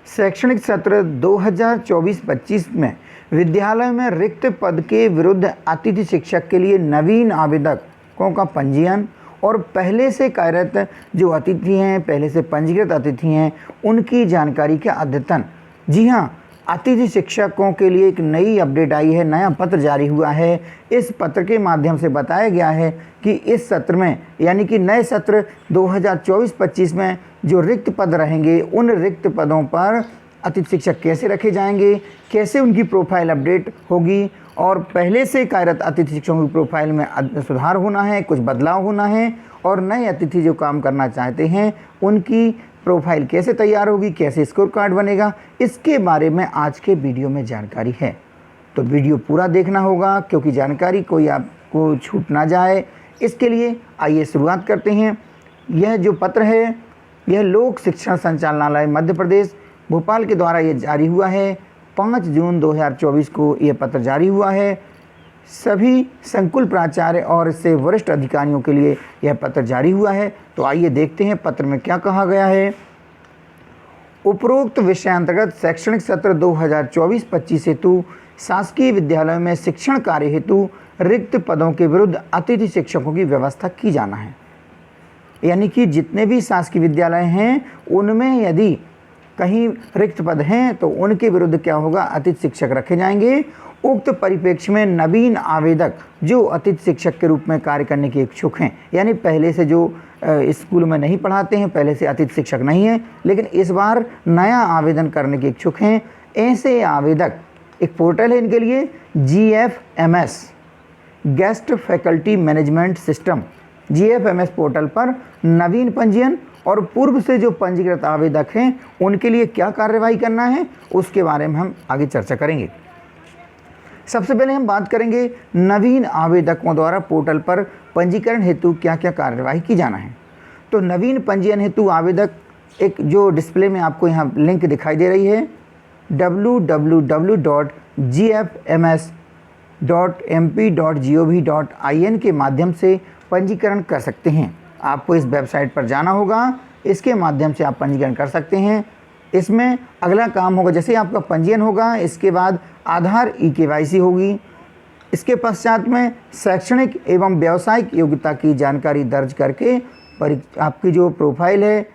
शैक्षणिक सत्र 2024-25 में विद्यालय में रिक्त पद के विरुद्ध अतिथि शिक्षक के लिए नवीन आवेदकों का पंजीयन और पहले से कार्यरत जो अतिथि हैं, पहले से पंजीकृत अतिथि हैं, उनकी जानकारी का अद्यतन। जी हाँ, अतिथि शिक्षकों के लिए एक नई अपडेट आई है, नया पत्र जारी हुआ है। इस पत्र के माध्यम से बताया गया है कि इस सत्र में यानी कि नए सत्र 2024-25 में जो रिक्त पद रहेंगे, उन रिक्त पदों पर अतिथि शिक्षक कैसे रखे जाएंगे, कैसे उनकी प्रोफाइल अपडेट होगी और पहले से कार्यरत अतिथि शिक्षकों की प्रोफाइल में सुधार होना है, कुछ बदलाव होना है और नए अतिथि जो काम करना चाहते हैं उनकी प्रोफाइल कैसे तैयार होगी, कैसे स्कोर कार्ड बनेगा, इसके बारे में आज के वीडियो में जानकारी है। तो वीडियो पूरा देखना होगा क्योंकि जानकारी कोई आपको छूट ना जाए। इसके लिए आइए शुरुआत करते हैं। यह जो पत्र है यह लोक शिक्षण संचालनालय मध्य प्रदेश भोपाल के द्वारा ये जारी हुआ है। 5 जून 2024 को यह पत्र जारी हुआ है। सभी संकुल प्राचार्य और इससे वरिष्ठ अधिकारियों के लिए यह पत्र जारी हुआ है। तो आइए देखते हैं पत्र में क्या कहा गया है। उपरोक्त विषयांतर्गत शैक्षणिक सत्र 2024-25 हेतु शासकीय विद्यालयों में शिक्षण कार्य हेतु रिक्त पदों के विरुद्ध अतिथि शिक्षकों की व्यवस्था की जाना है। यानी कि जितने भी शासकीय विद्यालय हैं उनमें यदि कहीं रिक्त पद हैं तो उनके विरुद्ध क्या होगा, अतिथि शिक्षक रखे जाएंगे। उक्त परिप्रेक्ष्य में नवीन आवेदक जो अतिथि शिक्षक के रूप में कार्य करने के इच्छुक हैं, यानी पहले से जो स्कूल में नहीं पढ़ाते हैं, पहले से अतिथि शिक्षक नहीं हैं, लेकिन इस बार नया आवेदन करने के इच्छुक हैं, ऐसे आवेदक एक पोर्टल है इनके लिए GFMS guest faculty management system, GFMS portal पर नवीन पंजीयन और पूर्व से जो पंजीकृत आवेदक हैं उनके लिए क्या कार्रवाई करना है उसके बारे में हम आगे चर्चा करेंगे। सबसे पहले हम बात करेंगे नवीन आवेदकों द्वारा पोर्टल पर पंजीकरण हेतु क्या क्या कार्रवाई की जाना है। तो नवीन पंजीयन हेतु आवेदक एक जो डिस्प्ले में आपको यहाँ लिंक दिखाई दे रही है www.gfms.mp.gov.in के माध्यम से पंजीकरण कर सकते हैं। आपको इस वेबसाइट पर जाना होगा, इसके माध्यम से आप पंजीकरण कर सकते हैं। इसमें अगला काम होगा, जैसे आपका पंजीयन होगा इसके बाद आधार eKYC होगी। इसके पश्चात में शैक्षणिक एवं व्यावसायिक योग्यता की जानकारी दर्ज करके आपकी जो प्रोफाइल है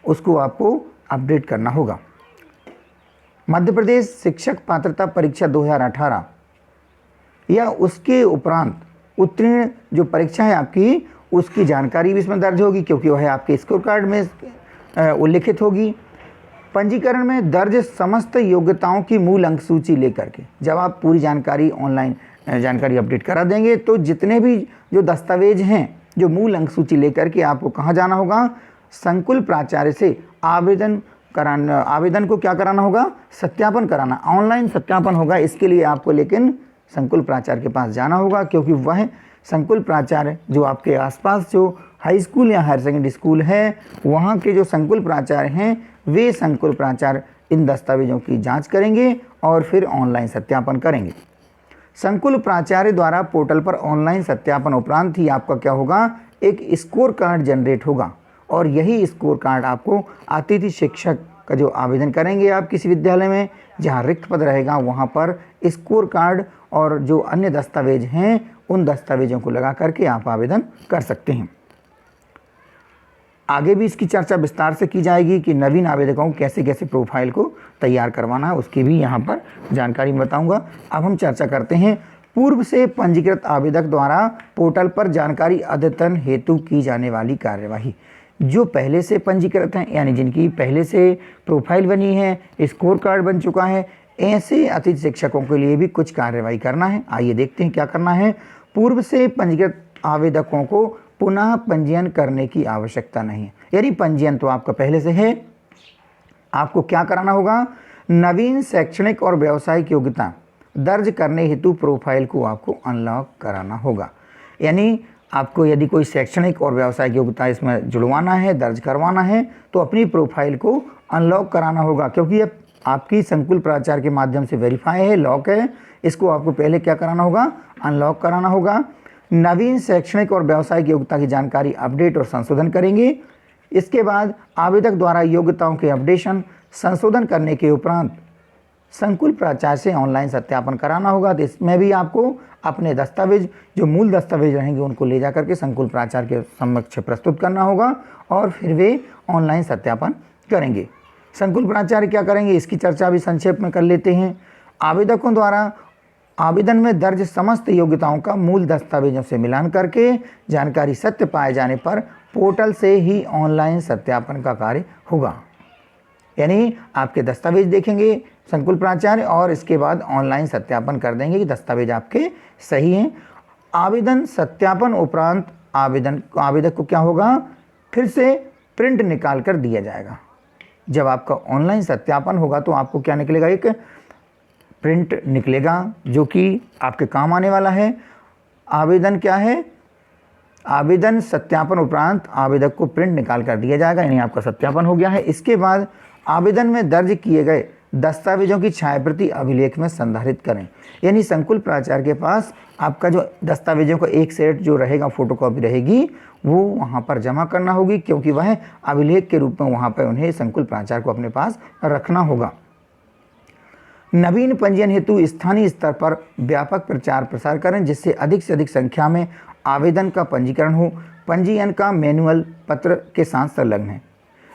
उसको आपको अपडेट करना होगा। मध्य प्रदेश शिक्षक पात्रता परीक्षा 2018 या उसके उपरांत उत्तीर्ण जो परीक्षा है आपकी, उसकी जानकारी भी इसमें दर्ज होगी क्योंकि वह आपके स्कोर कार्ड में उल्लिखित होगी। पंजीकरण में दर्ज समस्त योग्यताओं की मूल अंक सूची लेकर के जब आप पूरी जानकारी ऑनलाइन जानकारी अपडेट करा देंगे तो जितने भी जो दस्तावेज हैं, जो मूल अंक सूची लेकर के आपको कहाँ जाना होगा, संकुल प्राचार्य से आवेदन को क्या कराना होगा, सत्यापन कराना, ऑनलाइन सत्यापन होगा। इसके लिए आपको लेकिन संकुल प्राचार्य के पास जाना होगा क्योंकि वह संकुल प्राचार्य जो आपके आसपास जो हाई स्कूल या हायर सेकेंडरी स्कूल है वहाँ के जो संकुल प्राचार्य हैं वे संकुल प्राचार्य इन दस्तावेजों की जांच करेंगे और फिर ऑनलाइन सत्यापन करेंगे। संकुल प्राचार्य द्वारा पोर्टल पर ऑनलाइन सत्यापन उपरांत ही आपका क्या होगा, एक स्कोर कार्ड जनरेट होगा और यही स्कोर कार्ड आपको अतिथि शिक्षक का जो आवेदन करेंगे आप किसी विद्यालय में जहाँ रिक्त पद रहेगा वहाँ पर स्कोर कार्ड और जो अन्य दस्तावेज हैं उन दस्तावेजों को लगा करके आप आवेदन कर सकते हैं। आगे भी इसकी चर्चा विस्तार से की जाएगी कि नवीन आवेदकों को कैसे कैसे प्रोफाइल को तैयार करवाना है, उसकी भी यहाँ पर जानकारी बताऊंगा। अब हम चर्चा करते हैं पूर्व से पंजीकृत आवेदक द्वारा पोर्टल पर जानकारी अद्यतन हेतु की जाने वाली कार्यवाही। जो पहले से पंजीकृत हैं यानी जिनकी पहले से प्रोफाइल बनी है, स्कोर कार्ड बन चुका है, ऐसे अतिथि शिक्षकों के लिए भी कुछ कार्रवाई करना है। आइए देखते हैं क्या करना है। पूर्व से पंजीकृत आवेदकों को पुनः पंजीयन करने की आवश्यकता नहीं है, यानी पंजीयन तो आपका पहले से है। आपको क्या कराना होगा, नवीन शैक्षणिक और व्यावसायिक योग्यता दर्ज करने हेतु प्रोफाइल को आपको अनलॉक कराना होगा। यानी आपको यदि कोई शैक्षणिक और व्यावसायिक योग्यता इसमें जुड़वाना है, दर्ज करवाना है तो अपनी प्रोफाइल को अनलॉक कराना होगा क्योंकि ये आपकी संकुल प्राचार्य के माध्यम से वेरीफाई है, लॉक है। इसको आपको पहले क्या कराना होगा, अनलॉक कराना होगा। नवीन शैक्षणिक और व्यावसायिक योग्यता की जानकारी अपडेट और संशोधन करेंगे। इसके बाद आवेदक द्वारा योग्यताओं के अपडेशन संशोधन करने के उपरांत संकुल प्राचार्य से ऑनलाइन सत्यापन कराना होगा। तो इसमें भी आपको अपने दस्तावेज, जो मूल दस्तावेज रहेंगे, उनको ले जाकर के संकुल प्राचार्य के समक्ष प्रस्तुत करना होगा और फिर वे ऑनलाइन सत्यापन करेंगे। संकुल प्राचार्य क्या करेंगे, इसकी चर्चा भी संक्षेप में कर लेते हैं। आवेदकों द्वारा आवेदन में दर्ज समस्त योग्यताओं का मूल दस्तावेजों से मिलान करके जानकारी सत्य पाए जाने पर पोर्टल से ही ऑनलाइन सत्यापन का कार्य होगा। यानी आपके दस्तावेज देखेंगे संकुल प्राचार्य और इसके बाद ऑनलाइन सत्यापन कर देंगे कि दस्तावेज आपके सही हैं। आवेदन सत्यापन उपरांत आवेदक को क्या होगा, फिर से प्रिंट निकाल कर दिया जाएगा। जब आपका ऑनलाइन सत्यापन होगा तो आपको क्या निकलेगा, एक प्रिंट निकलेगा जो कि आपके काम आने वाला है। आवेदन क्या है, आवेदन सत्यापन उपरांत आवेदक को प्रिंट निकाल कर दिया जाएगा, यानी आपका सत्यापन हो गया है। इसके बाद आवेदन में दर्ज किए गए दस्तावेजों की छायाप्रति अभिलेख में संधारित करें। यानी संकुल प्राचार्य के पास आपका जो दस्तावेजों का एक सेट जो रहेगा, फोटोकॉपी रहेगी, वो वहाँ पर जमा करना होगी, क्योंकि वह अभिलेख के रूप में वहाँ पर उन्हें संकुल प्राचार्य को अपने पास रखना होगा। नवीन पंजीयन हेतु स्थानीय स्तर पर व्यापक प्रचार प्रसार करें, जिससे अधिक से अधिक संख्या में आवेदन का पंजीकरण हो। पंजीयन का मैनुअल पत्र के साथ संलग्न है।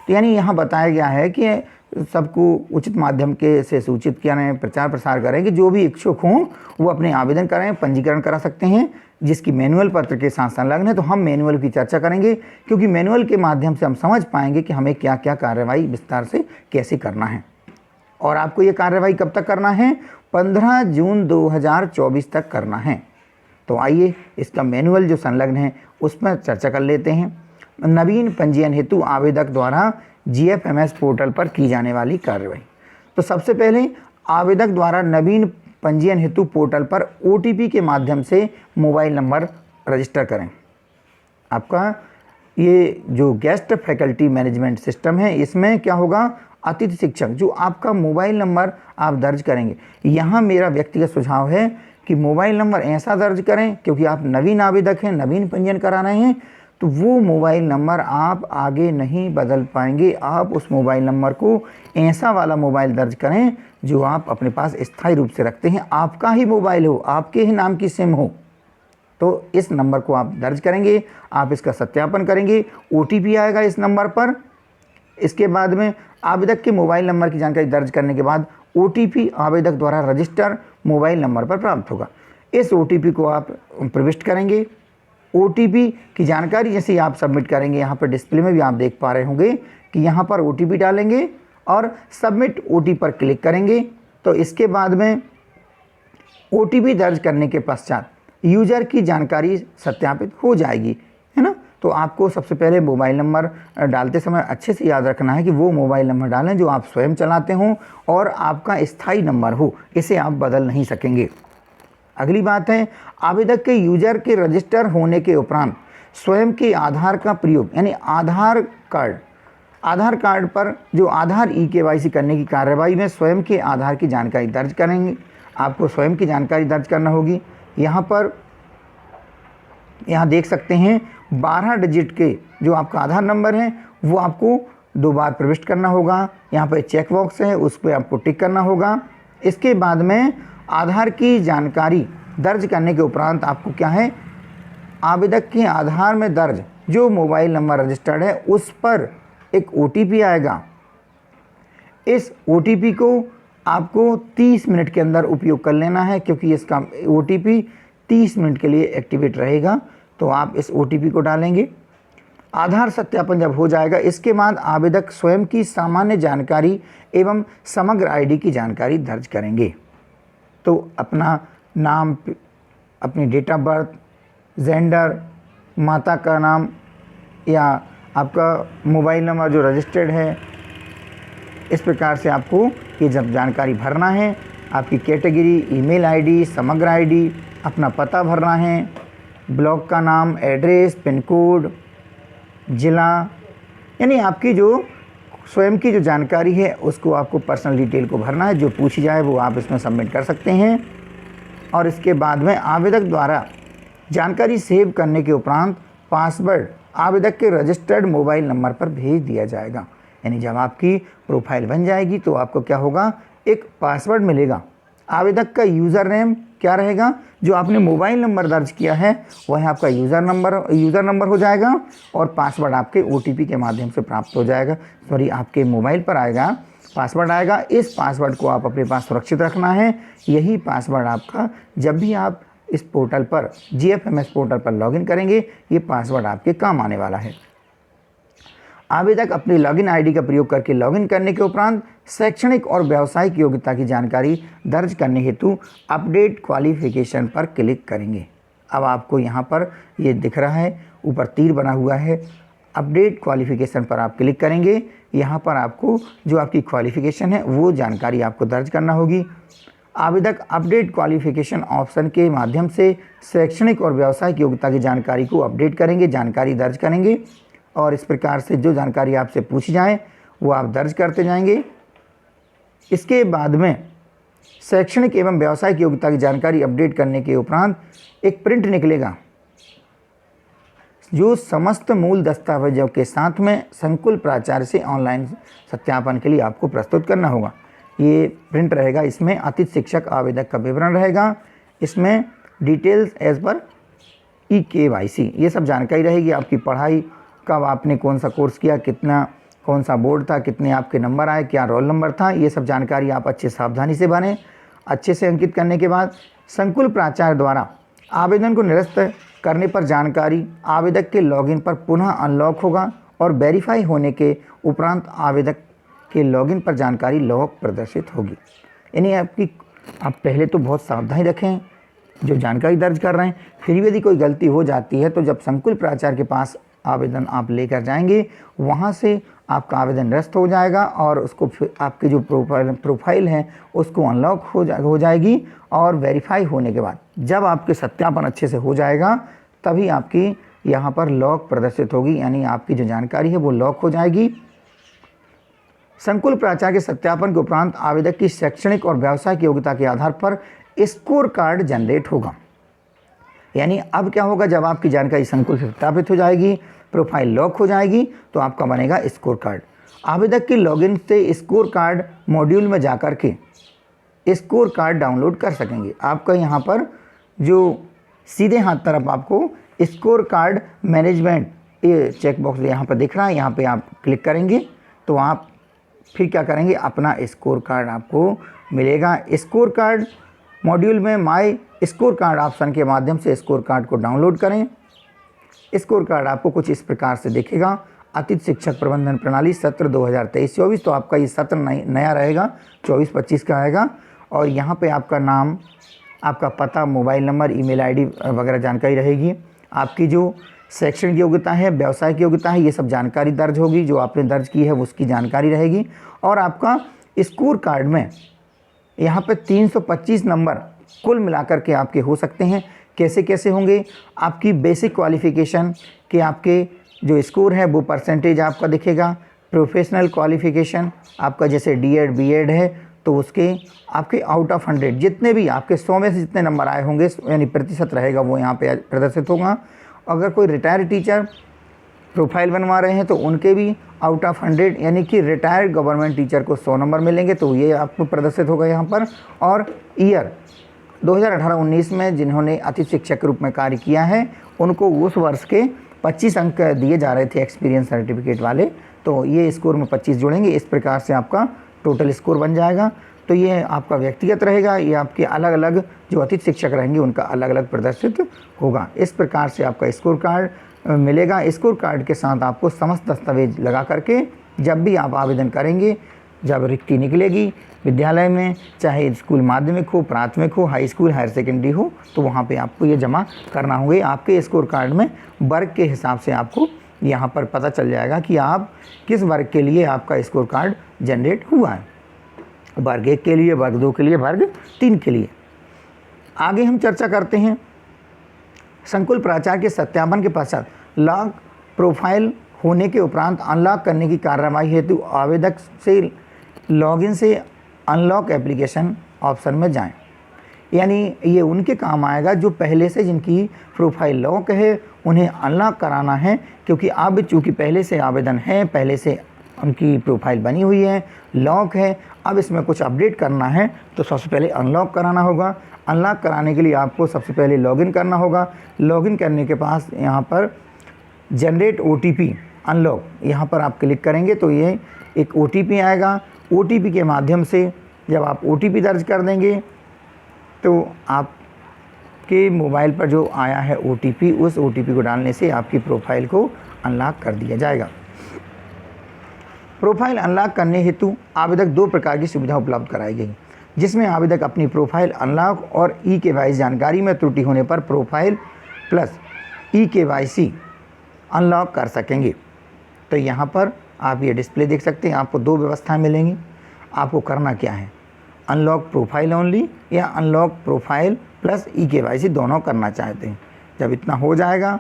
तो यानी यहाँ बताया गया है कि सबको उचित माध्यम के से सूचित किया है, प्रचार प्रसार करें कि जो भी इच्छुक हों वो अपने आवेदन करें, पंजीकरण करा सकते हैं, जिसकी मैनुअल पत्र के साथ संलग्न है। तो हम मैनुअल की चर्चा करेंगे, क्योंकि मैनुअल के माध्यम से हम समझ पाएंगे कि हमें क्या क्या कार्रवाई विस्तार से कैसे करना है। और आपको ये कार्रवाई कब तक करना है, 15 जून 2024 तक करना है। तो आइए इसका मैनुअल जो संलग्न है उस पर चर्चा कर लेते हैं। नवीन पंजीयन हेतु आवेदक द्वारा GFMS पोर्टल पर की जाने वाली कार्रवाई। तो सबसे पहले आवेदक द्वारा नवीन पंजीयन हेतु पोर्टल पर OTP के माध्यम से मोबाइल नंबर रजिस्टर करें। आपका ये जो गेस्ट फैकल्टी मैनेजमेंट सिस्टम है, इसमें क्या होगा, अतिथि शिक्षक जो आपका मोबाइल नंबर आप दर्ज करेंगे। यहाँ मेरा व्यक्तिगत सुझाव है कि मोबाइल नंबर ऐसा दर्ज करें, क्योंकि आप नवीन आवेदक हैं, नवीन पंजीयन करा रहे हैं, तो वो मोबाइल नंबर आप आगे नहीं बदल पाएंगे। आप उस मोबाइल नंबर को ऐसा वाला मोबाइल दर्ज करें जो आप अपने पास स्थायी रूप से रखते हैं, आपका ही मोबाइल हो, आपके ही नाम की सिम हो। तो इस नंबर को आप दर्ज करेंगे, आप इसका सत्यापन करेंगे, OTP आएगा इस नंबर पर। इसके बाद में आवेदक के मोबाइल नंबर की जानकारी दर्ज करने के बाद OTP आवेदक द्वारा रजिस्टर मोबाइल नंबर पर प्राप्त होगा। इस OTP को आप प्रविष्ट करेंगे। OTP की जानकारी जैसे आप सबमिट करेंगे, यहाँ पर डिस्प्ले में भी आप देख पा रहे होंगे कि यहाँ पर OTP डालेंगे और सबमिट OTP पर क्लिक करेंगे। तो इसके बाद में OTP दर्ज करने के पश्चात यूज़र की जानकारी सत्यापित हो जाएगी, है ना। तो आपको सबसे पहले मोबाइल नंबर डालते समय अच्छे से याद रखना है कि वो मोबाइल नंबर डालें जो आप स्वयं चलाते हों और आपका स्थायी नंबर हो, इसे आप बदल नहीं सकेंगे। अगली बात है, आवेदक के यूजर के रजिस्टर होने के उपरांत स्वयं के आधार का प्रयोग, यानी आधार कार्ड पर जो आधार EKYC करने की कार्रवाई में स्वयं के आधार की जानकारी दर्ज करेंगे। आपको स्वयं की जानकारी दर्ज करना होगी। यहाँ देख सकते हैं 12 डिजिट के जो आपका आधार नंबर है वो आपको 2 बार प्रविष्ट करना होगा। यहाँ पर चेक बॉक्स है, उस पर आपको टिक करना होगा। इसके बाद में आधार की जानकारी दर्ज करने के उपरांत आपको क्या है, आवेदक के आधार में दर्ज जो मोबाइल नंबर रजिस्टर्ड है उस पर एक OTP आएगा। इस OTP को आपको 30 मिनट के अंदर उपयोग कर लेना है, क्योंकि इसका OTP 30 मिनट के लिए एक्टिवेट रहेगा। तो आप इस OTP को डालेंगे। आधार सत्यापन जब हो जाएगा, इसके बाद आवेदक स्वयं की सामान्य जानकारी एवं समग्र ID की जानकारी दर्ज करेंगे। तो अपना नाम, अपनी डेट ऑफ बर्थ, जेंडर, माता का नाम या आपका मोबाइल नंबर जो रजिस्टर्ड है, इस प्रकार से आपको ये जब जानकारी भरना है। आपकी कैटेगरी, ईमेल ID, समग्र ID, अपना पता भरना है, ब्लॉक का नाम, एड्रेस, पिन कोड, ज़िला, यानी आपकी जो स्वयं की जो जानकारी है उसको आपको पर्सनल डिटेल को भरना है। जो पूछी जाए वो आप इसमें सबमिट कर सकते हैं। और इसके बाद में आवेदक द्वारा जानकारी सेव करने के उपरांत पासवर्ड आवेदक के रजिस्टर्ड मोबाइल नंबर पर भेज दिया जाएगा। यानी जब आपकी प्रोफाइल बन जाएगी तो आपको क्या होगा, एक पासवर्ड मिलेगा। आवेदक का यूज़र नेम क्या रहेगा, जो आपने मोबाइल नंबर दर्ज किया है वह आपका यूज़र नंबर हो जाएगा, और पासवर्ड आपके OTP के माध्यम से प्राप्त हो जाएगा। आपके मोबाइल पर आएगा, पासवर्ड आएगा। इस पासवर्ड को आप अपने पास सुरक्षित रखना है। यही पासवर्ड आपका जब भी आप इस पोर्टल पर, GFMS पोर्टल पर लॉगिन करेंगे, ये पासवर्ड आपके काम आने वाला है। आवेदक अपनी लॉगिन आईडी का प्रयोग करके लॉगिन करने के उपरांत शैक्षणिक और व्यावसायिक योग्यता की जानकारी दर्ज करने हेतु अपडेट क्वालिफिकेशन पर क्लिक करेंगे। अब आपको यहाँ पर ये दिख रहा है, ऊपर तीर बना हुआ है, अपडेट क्वालिफिकेशन पर आप क्लिक करेंगे। यहाँ पर आपको जो आपकी क्वालिफिकेशन है वो जानकारी आपको दर्ज करना होगी। आवेदक अपडेट क्वालिफिकेशन ऑप्शन के माध्यम से शैक्षणिक और व्यावसायिक योग्यता की जानकारी को अपडेट करेंगे, जानकारी दर्ज करेंगे, और इस प्रकार से जो जानकारी आपसे पूछी जाए वो आप दर्ज करते जाएंगे। इसके बाद में शैक्षणिक एवं व्यावसायिक योग्यता की जानकारी अपडेट करने के उपरांत एक प्रिंट निकलेगा, जो समस्त मूल दस्तावेजों के साथ में संकुल प्राचार्य से ऑनलाइन सत्यापन के लिए आपको प्रस्तुत करना होगा। ये प्रिंट रहेगा, इसमें अतिथि शिक्षक आवेदक का विवरण रहेगा, इसमें डिटेल्स एज पर EKYC ये सब जानकारी रहेगी। आपकी पढ़ाई, कब आपने कौन सा कोर्स किया, कितना, कौन सा बोर्ड था, कितने आपके नंबर आए, क्या रोल नंबर था, ये सब जानकारी आप अच्छे सावधानी से भरें। अच्छे से अंकित करने के बाद संकुल प्राचार्य द्वारा आवेदन को निरस्त करने पर जानकारी आवेदक के लॉगिन पर पुनः अनलॉक होगा, और वेरीफाई होने के उपरांत आवेदक के लॉगिन पर जानकारी लॉक प्रदर्शित होगी। यानी आप पहले तो बहुत सावधानी रखें जो जानकारी दर्ज कर रहे हैं, फिर भी यदि कोई गलती हो जाती है तो जब संकुल प्राचार्य के पास आवेदन आप लेकर जाएंगे, वहाँ से आपका आवेदन निरस्त हो जाएगा, और उसको फिर आपकी जो प्रोफाइल है उसको अनलॉक हो जाएगी, और वेरीफाई होने के बाद जब आपके सत्यापन अच्छे से हो जाएगा तभी आपकी यहाँ पर लॉक प्रदर्शित होगी, यानी आपकी जो जानकारी है वो लॉक हो जाएगी। संकुल प्राचार्य के सत्यापन के उपरांत आवेदक की शैक्षणिक और व्यावसायिक योग्यता के आधार पर स्कोर कार्ड जनरेट होगा। यानी अब क्या होगा, जब आपकी जानकारी संकुल से सत्यापित हो जाएगी, प्रोफाइल लॉक हो जाएगी, तो आपका बनेगा स्कोर कार्ड। आवेदक के लॉगिन से स्कोर कार्ड मॉड्यूल में जाकर के स्कोर कार्ड डाउनलोड कर सकेंगे। आपका यहाँ पर जो सीधे हाथ तरफ आपको स्कोर कार्ड मैनेजमेंट ये चेक बॉक्स यहाँ पर दिख रहा है, यहाँ पे आप क्लिक करेंगे तो आप फिर क्या करेंगे, अपना स्कोर कार्ड आपको मिलेगा। स्कोर कार्ड मॉड्यूल में माय स्कोर कार्ड ऑप्शन के माध्यम से स्कोर कार्ड को डाउनलोड करें। स्कोर कार्ड आपको कुछ इस प्रकार से दिखेगा। अतिथि शिक्षक प्रबंधन प्रणाली सत्र 2023-24, तो आपका ये सत्र नया रहेगा, 24-25 का आएगा। और यहाँ पे आपका नाम, आपका पता, मोबाइल नंबर, ईमेल आईडी वगैरह जानकारी रहेगी। आपकी जो शैक्षणिक योग्यता है, व्यावसायिक योग्यता है, ये सब जानकारी दर्ज होगी, जो आपने दर्ज की है उसकी जानकारी रहेगी। और आपका स्कोर कार्ड में यहाँ पे 325 नंबर कुल मिलाकर के आपके हो सकते हैं। कैसे कैसे होंगे, आपकी बेसिक क्वालिफ़िकेशन के आपके जो स्कोर है वो परसेंटेज आपका दिखेगा। प्रोफेशनल क्वालिफ़िकेशन आपका जैसे D.Ed B.Ed है तो उसके आपके आउट ऑफ 100 जितने भी आपके 100 में से जितने नंबर आए होंगे, यानी प्रतिशत रहेगा वो यहाँ पे प्रदर्शित होगा। अगर कोई रिटायर्ड टीचर प्रोफाइल बनवा रहे हैं तो उनके भी आउट ऑफ 100 यानी कि रिटायर्ड गवर्नमेंट टीचर को 100 नंबर मिलेंगे, तो ये आपको प्रदर्शित होगा यहाँ पर। और ईयर 2018-19 में जिन्होंने अतिथि शिक्षक के रूप में कार्य किया है उनको उस वर्ष के 25 अंक दिए जा रहे थे एक्सपीरियंस सर्टिफिकेट वाले, तो ये स्कोर में 25 जोड़ेंगे। इस प्रकार से आपका टोटल स्कोर बन जाएगा। तो ये आपका व्यक्तिगत रहेगा, ये आपके अलग अलग जो अतिथि शिक्षक रहेंगे उनका अलग अलग प्रदर्शित होगा। इस प्रकार से आपका स्कोर कार्ड मिलेगा। स्कोर कार्ड के साथ आपको समस्त दस्तावेज लगा करके जब भी आप आवेदन करेंगे, जब रिक्ति निकलेगी विद्यालय में, चाहे स्कूल माध्यमिक हो, प्राथमिक हो, हाई स्कूल, हायर सेकेंडरी हो, तो वहाँ पे आपको ये जमा करना होंगे। आपके स्कोर कार्ड में वर्ग के हिसाब से आपको यहाँ पर पता चल जाएगा कि आप किस वर्ग के लिए आपका स्कोर कार्ड जनरेट हुआ है। वर्ग 1 के लिए, वर्ग 2 के लिए, वर्ग 3 के लिए। आगे हम चर्चा करते हैं संकुल प्राचार्य के सत्यापन के पश्चात लॉक प्रोफाइल होने के उपरांत अनलॉक करने की कार्रवाई हेतु आवेदक से लॉगिन से अनलॉक एप्लीकेशन ऑप्शन में जाएं। यानी ये उनके काम आएगा जो पहले से जिनकी प्रोफाइल लॉक है, उन्हें अनलॉक कराना है, क्योंकि अब चूँकि पहले से आवेदन है, पहले से उनकी प्रोफाइल बनी हुई है, लॉक है। अब इसमें कुछ अपडेट करना है तो सबसे पहले अनलॉक कराना होगा। अनलॉक कराने के लिए आपको सबसे पहले लॉगिन करना होगा। लॉगिन करने के पास यहाँ पर जनरेट OTP अनलॉक, यहाँ पर आप क्लिक करेंगे तो ये एक OTP आएगा। OTP के माध्यम से जब आप OTP दर्ज कर देंगे तो आपके मोबाइल पर जो आया है OTP, उस OTP को डालने से आपकी प्रोफाइल को अनलॉक कर दिया जाएगा। प्रोफाइल अनलॉक करने हेतु आवेदक 2 प्रकार की सुविधा उपलब्ध कराई गई, जिसमें आवेदक अपनी प्रोफाइल अनलॉक और eKYC जानकारी में त्रुटि होने पर प्रोफाइल प्लस eKYC अनलॉक कर सकेंगे। तो यहाँ पर आप ये डिस्प्ले देख सकते हैं, आपको 2 व्यवस्थाएं मिलेंगी। आपको करना क्या है, अनलॉक प्रोफाइल ओनली या अनलॉक प्रोफाइल प्लस eKYC दोनों करना चाहते हैं। जब इतना हो जाएगा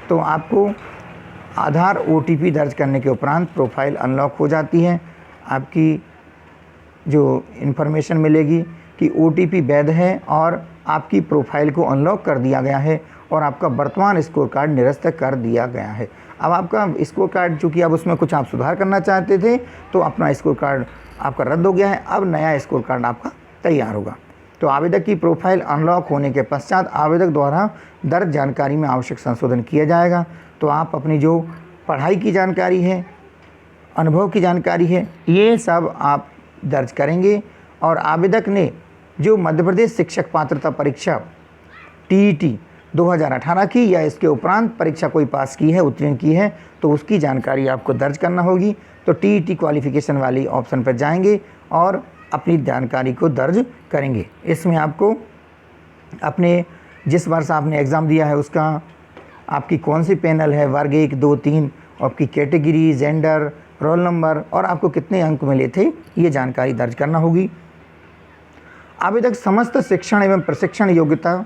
तो आपको आधार OTP दर्ज करने के उपरांत प्रोफाइल अनलॉक हो जाती है। आपकी जो इन्फॉर्मेशन मिलेगी कि OTP वैध है और आपकी प्रोफाइल को अनलॉक कर दिया गया है और आपका वर्तमान स्कोर कार्ड निरस्त कर दिया गया है। अब आपका स्कोर कार्ड चूँकि अब उसमें कुछ आप सुधार करना चाहते थे तो अपना स्कोर कार्ड आपका रद्द हो गया है, अब नया स्कोर कार्ड आपका तैयार होगा। तो आवेदक की प्रोफाइल अनलॉक होने के पश्चात आवेदक द्वारा दर्ज जानकारी में आवश्यक संशोधन किया जाएगा। तो आप अपनी जो पढ़ाई की जानकारी है, अनुभव की जानकारी है, ये सब आप दर्ज करेंगे। और आवेदक ने जो मध्य प्रदेश शिक्षक पात्रता परीक्षा TET 2018 की या इसके उपरांत परीक्षा कोई पास की है, उत्तीर्ण की है, तो उसकी जानकारी आपको दर्ज करना होगी। तो TET क्वालिफ़िकेशन वाली ऑप्शन पर जाएंगे और अपनी जानकारी को दर्ज करेंगे। इसमें आपको अपने जिस वर्ष आपने एग्ज़ाम दिया है उसका, आपकी कौन सी पैनल है, वर्ग 1, 2, 3, आपकी कैटेगरी, जेंडर, रोल नंबर और आपको कितने अंक मिले थे, ये जानकारी दर्ज करना होगी। आवेदक समस्त शिक्षण एवं प्रशिक्षण योग्यता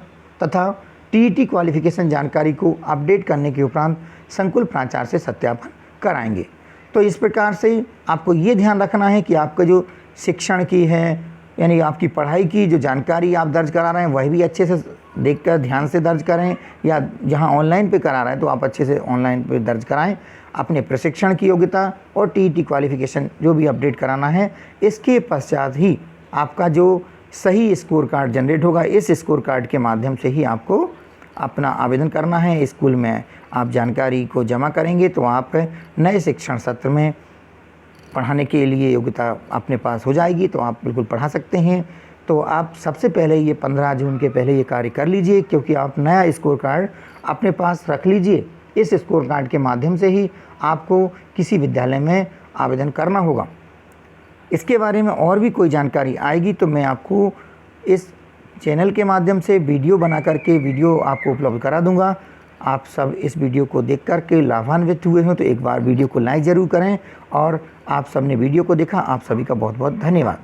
तथा TET क्वालिफ़िकेशन जानकारी को अपडेट करने के उपरांत संकुल प्राचार्य से सत्यापन कराएंगे। तो इस प्रकार से आपको ये ध्यान रखना है कि आपका जो शिक्षण की है, यानी आपकी पढ़ाई की जो जानकारी आप दर्ज करा रहे हैं वह भी अच्छे से देखकर ध्यान से दर्ज करें, या जहां ऑनलाइन पे करा रहे हैं तो आप अच्छे से ऑनलाइन पे दर्ज कराएं। अपने प्रशिक्षण की योग्यता और TET क्वालिफ़िकेशन जो भी अपडेट कराना है, इसके पश्चात ही आपका जो सही स्कोर कार्ड जनरेट होगा। इस स्कोर कार्ड के माध्यम से ही आपको अपना आवेदन करना है। स्कूल में आप जानकारी को जमा करेंगे तो आप नए शिक्षण सत्र में पढ़ाने के लिए योग्यता अपने पास हो जाएगी, तो आप बिल्कुल पढ़ा सकते हैं। तो आप सबसे पहले ये 15 जून के पहले ये कार्य कर लीजिए, क्योंकि आप नया स्कोर कार्ड अपने पास रख लीजिए। इस स्कोर कार्ड के माध्यम से ही आपको किसी विद्यालय में आवेदन करना होगा। इसके बारे में और भी कोई जानकारी आएगी तो मैं आपको इस चैनल के माध्यम से वीडियो बना करके वीडियो आपको उपलब्ध करा दूंगा। आप सब इस वीडियो को देख कर के लाभान्वित हुए हो तो एक बार वीडियो को लाइक ज़रूर करें। और आप सब ने वीडियो को देखा, आप सभी का बहुत बहुत धन्यवाद।